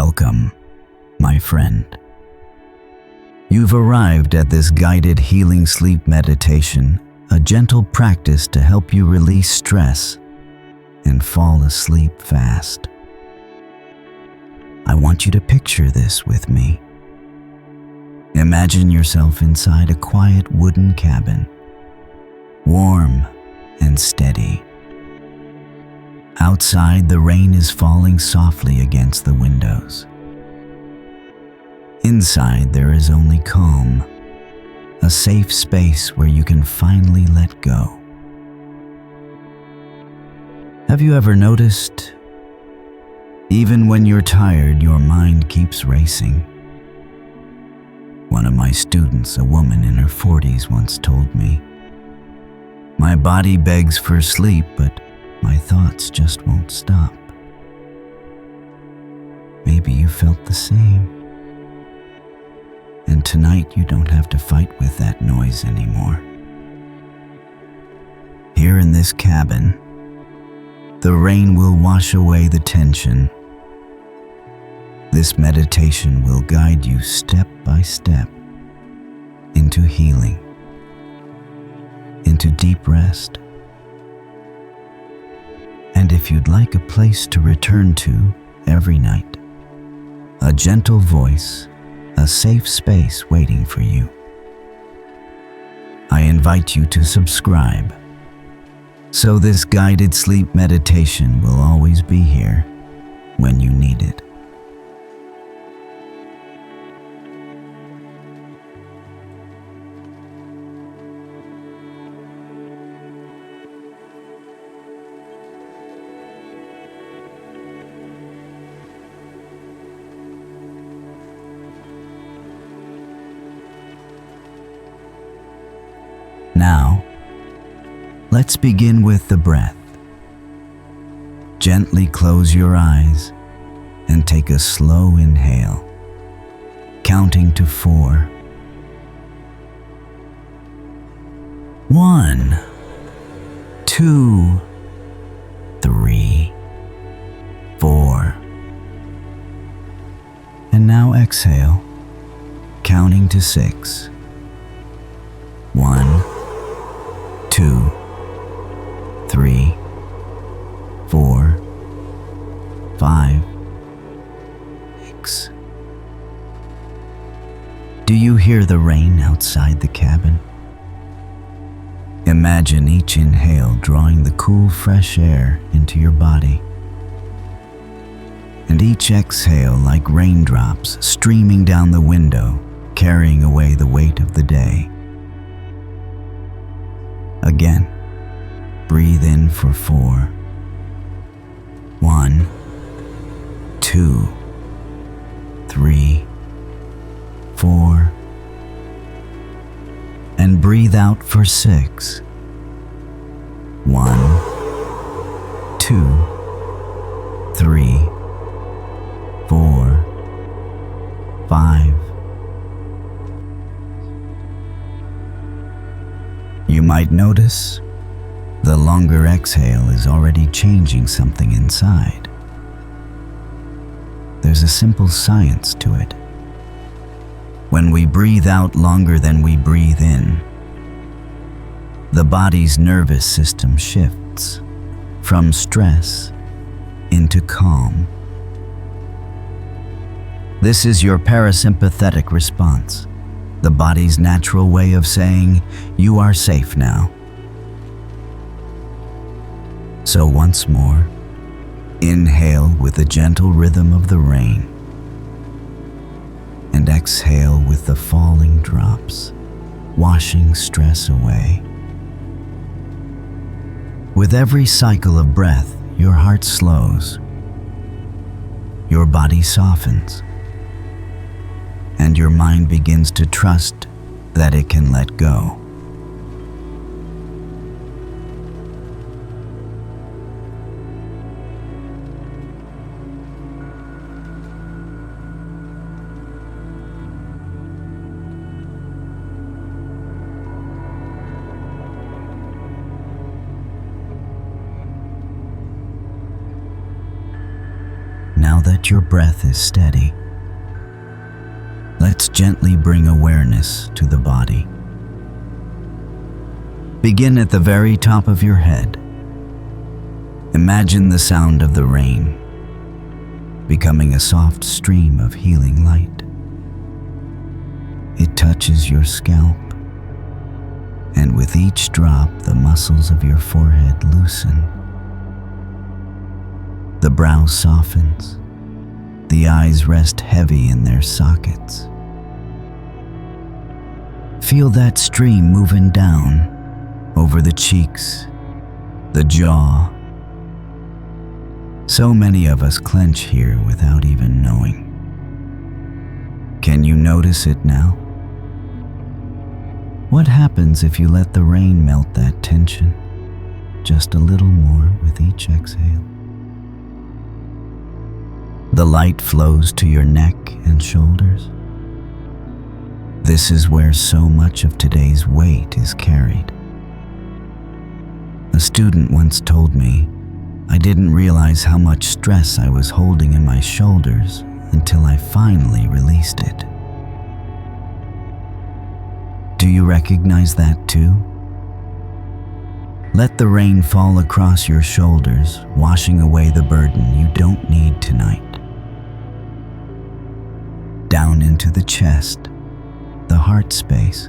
Welcome, my friend. You've arrived at this guided healing sleep meditation, a gentle practice to help you release stress and fall asleep fast. I want you to picture this with me. Imagine yourself inside a quiet wooden cabin, warm and steady. Outside, the rain is falling softly against the windows. Inside, there is only calm, a safe space where you can finally let go. Have you ever noticed, even when you're tired, your mind keeps racing? One of my students, a woman in her 40s, once told me, "My body begs for sleep, but my thoughts just won't stop." Maybe you felt the same. And tonight you don't have to fight with that noise anymore. Here in this cabin, the rain will wash away the tension. This meditation will guide you step by step into healing, into deep rest. And if you'd like a place to return to every night, a gentle voice, a safe space waiting for you, I invite you to subscribe, so this guided sleep meditation will always be here when you need it. Now, let's begin with the breath. Gently close your eyes and take a slow inhale, counting to 4. 1, 2, 3, 4. And now exhale, counting to 6. 1, 2, 3, 4, 5, 6. Do you hear the rain outside the cabin? Imagine each inhale drawing the cool, fresh air into your body, and each exhale like raindrops streaming down the window, carrying away the weight of the day. Again, breathe in for 4. 1, 2, 3, 4. And breathe out for 6. 1, 2, 3, 4, 5. You might notice the longer exhale is already changing something inside. There's a simple science to it. When we breathe out longer than we breathe in, the body's nervous system shifts from stress into calm. This is your parasympathetic response, the body's natural way of saying, "You are safe now." So once more, inhale with the gentle rhythm of the rain, and exhale with the falling drops, washing stress away. With every cycle of breath, your heart slows, your body softens, and your mind begins to trust that it can let go. that your breath is steady, let's gently bring awareness to the body. Begin at the very top of your head. Imagine the sound of the rain becoming a soft stream of healing light. It touches your scalp, and with each drop, the muscles of your forehead loosen. The brow softens, the eyes rest heavy in their sockets. Feel that stream moving down over the cheeks, the jaw. So many of us clench here without even knowing. Can you notice it now? What happens if you let the rain melt that tension just a little more with each exhale? The light flows to your neck and shoulders. This is where so much of today's weight is carried. A student once told me, I didn't realize how much stress I was holding in my shoulders until I finally released it. Do you recognize that too? Let the rain fall across your shoulders, washing away the burden you don't need tonight. Down into the chest, the heart space.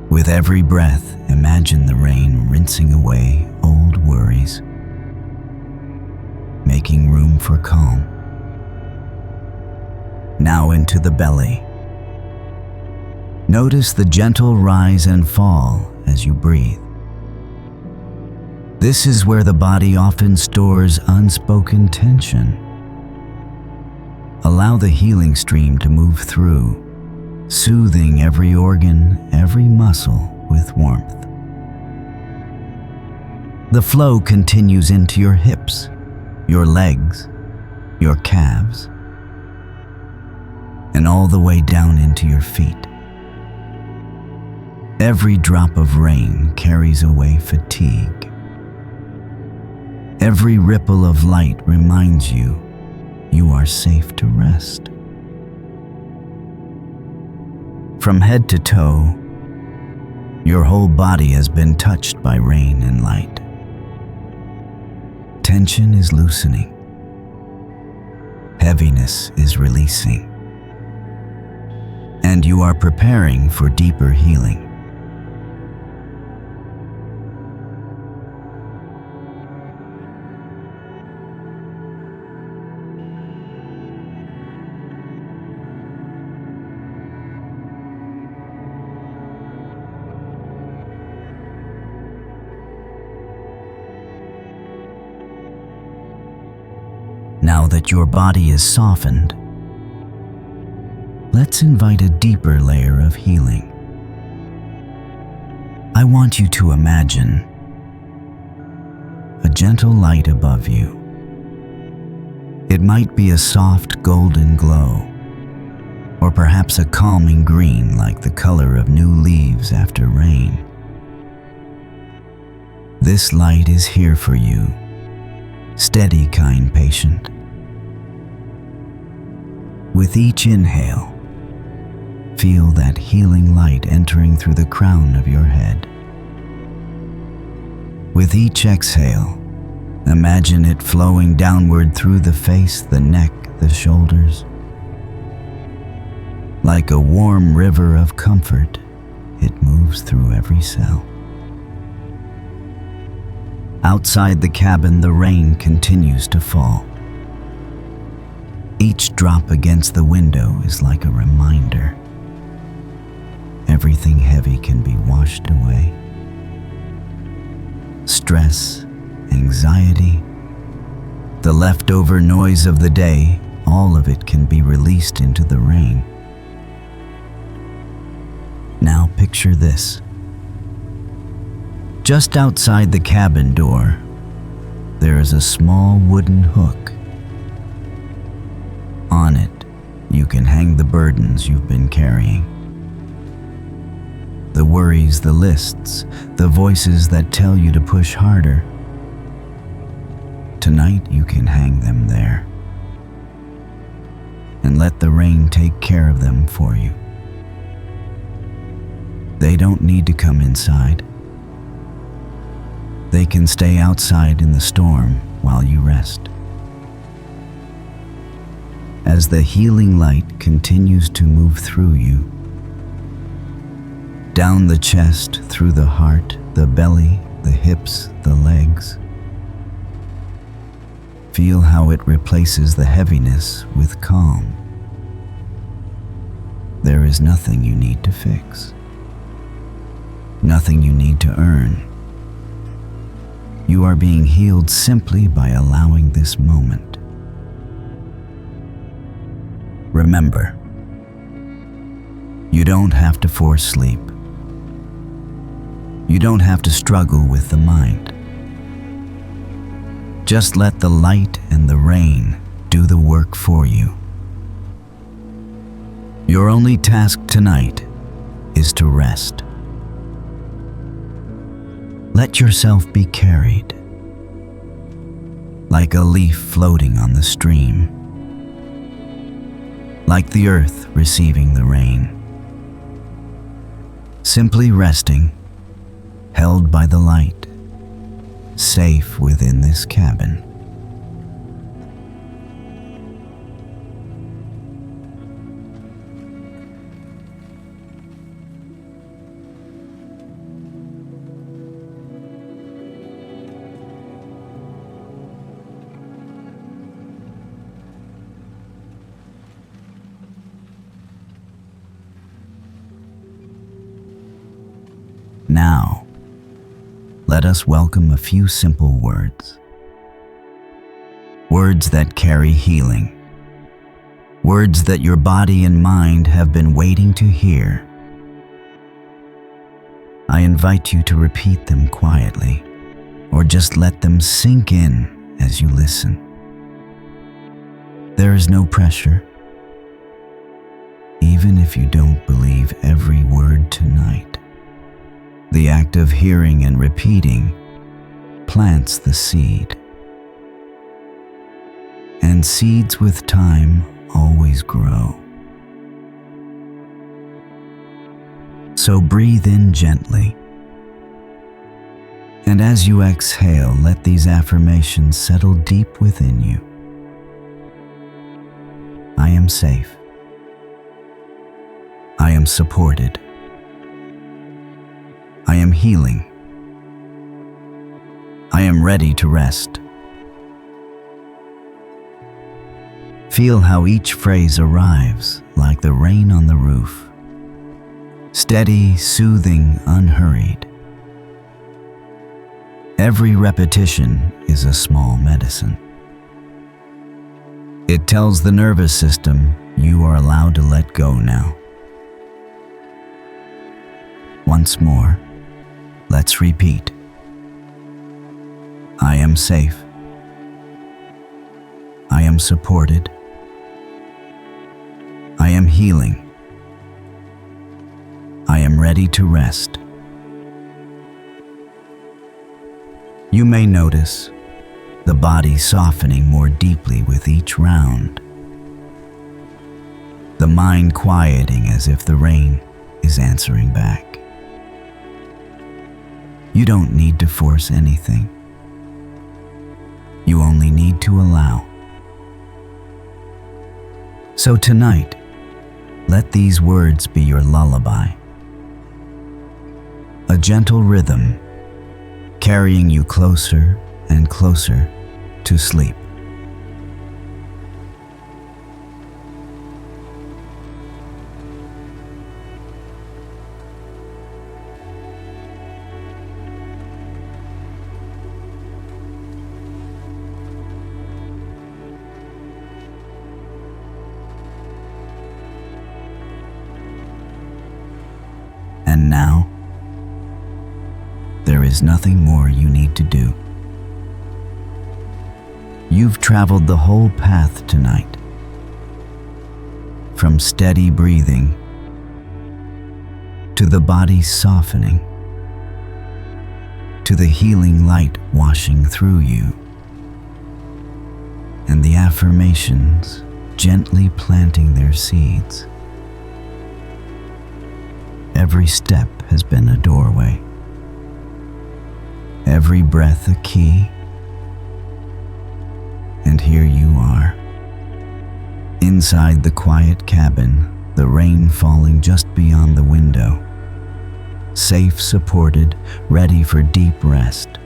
With every breath, imagine the rain rinsing away old worries, making room for calm. Now into the belly. Notice the gentle rise and fall as you breathe. This is where the body often stores unspoken tension. Allow the healing stream to move through, soothing every organ, every muscle with warmth. The flow continues into your hips, your legs, your calves, and all the way down into your feet. Every drop of rain carries away fatigue. Every ripple of light reminds you you are safe to rest. From head to toe, your whole body has been touched by rain and light. Tension is loosening. Heaviness is releasing. And you are preparing for deeper healing. Now that your body is softened, let's invite a deeper layer of healing. I want you to imagine a gentle light above you. It might be a soft golden glow, or perhaps a calming green like the color of new leaves after rain. This light is here for you. Steady, kind patient. With each inhale, feel that healing light entering through the crown of your head. With each exhale, imagine it flowing downward through the face, the neck, the shoulders. Like a warm river of comfort, it moves through every cell. Outside the cabin, the rain continues to fall. Each drop against the window is like a reminder. Everything heavy can be washed away. Stress, anxiety, the leftover noise of the day, all of it can be released into the rain. Now picture this. Just outside the cabin door, there is a small wooden hook. On it, you can hang the burdens you've been carrying. The worries, the lists, the voices that tell you to push harder. Tonight, you can hang them there. and let the rain take care of them for you. They don't need to come inside. They can stay outside in the storm while you rest. As the healing light continues to move through you, down the chest, through the heart, the belly, the hips, the legs, feel how it replaces the heaviness with calm. There is nothing you need to fix, nothing you need to earn. You are being healed simply by allowing this moment. Remember, you don't have to force sleep. You don't have to struggle with the mind. Just let the light and the rain do the work for you. Your only task tonight is to rest. Let yourself be carried, like a leaf floating on the stream, like the earth receiving the rain. Simply resting, held by the light, safe within this cabin. Now, let us welcome a few simple words. Words that carry healing. Words that your body and mind have been waiting to hear. I invite you to repeat them quietly, or just let them sink in as you listen. There is no pressure. Even if you don't believe every word tonight, the act of hearing and repeating plants the seed. And seeds with time always grow. So breathe in gently. And as you exhale, let these affirmations settle deep within you. I am safe. I am supported. I am healing. I am ready to rest. Feel how each phrase arrives like the rain on the roof. Steady, soothing, unhurried. Every repetition is a small medicine. It tells the nervous system you are allowed to let go now. Once more, let's repeat. I am safe. I am supported. I am healing. I am ready to rest. You may notice the body softening more deeply with each round, the mind quieting as if the rain is answering back. You don't need to force anything. You only need to allow. So tonight, let these words be your lullaby. A gentle rhythm carrying you closer and closer to sleep. And now, there is nothing more you need to do. You've traveled the whole path tonight. From steady breathing to the body softening to the healing light washing through you and the affirmations gently planting their seeds. Every step has been a doorway, every breath a key, and here you are, inside the quiet cabin, the rain falling just beyond the window, safe, supported, ready for deep rest.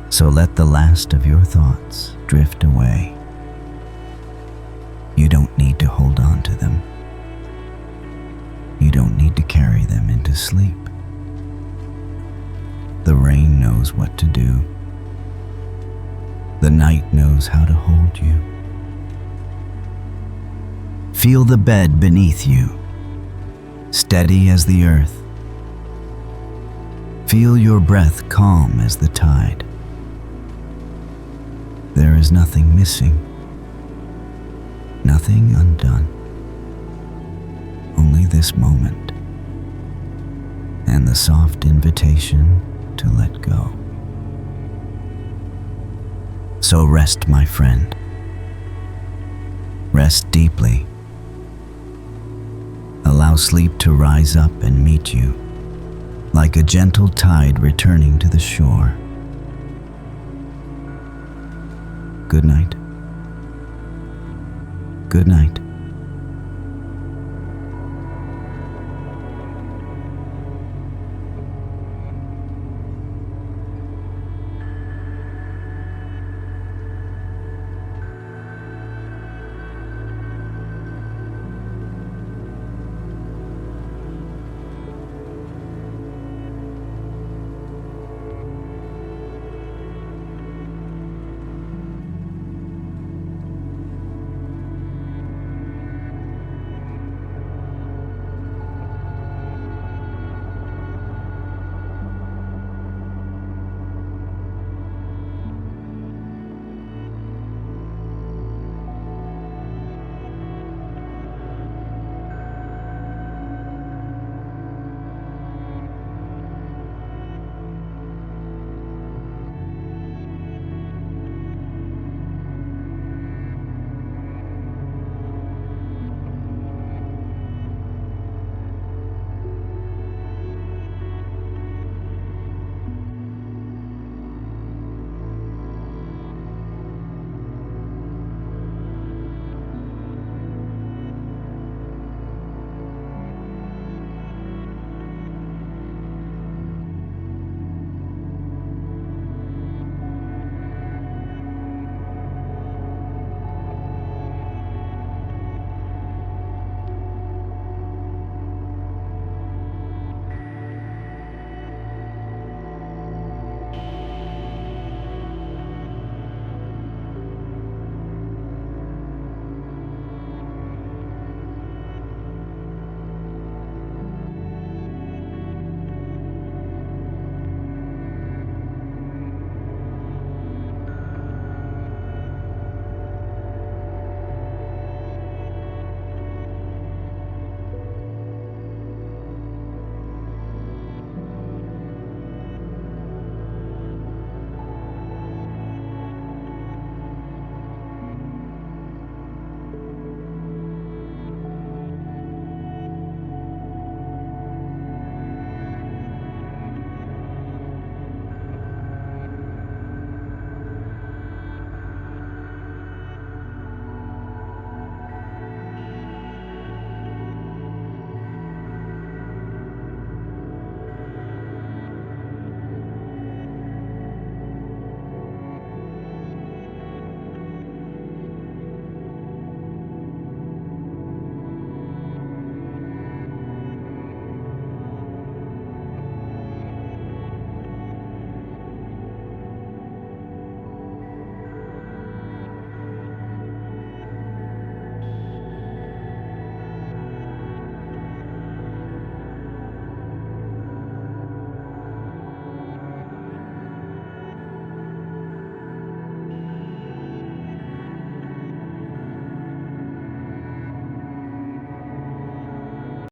So let the last of your thoughts drift away. You don't need to hold on to them. You don't need to carry them into sleep. The rain knows what to do. The night knows how to hold you. Feel the bed beneath you, steady as the earth. Feel your breath calm as the tide. There is nothing missing, nothing undone. Only this moment and the soft invitation to let go. So rest, my friend. Rest deeply. Allow sleep to rise up and meet you, like a gentle tide returning to the shore. Good night. Good night.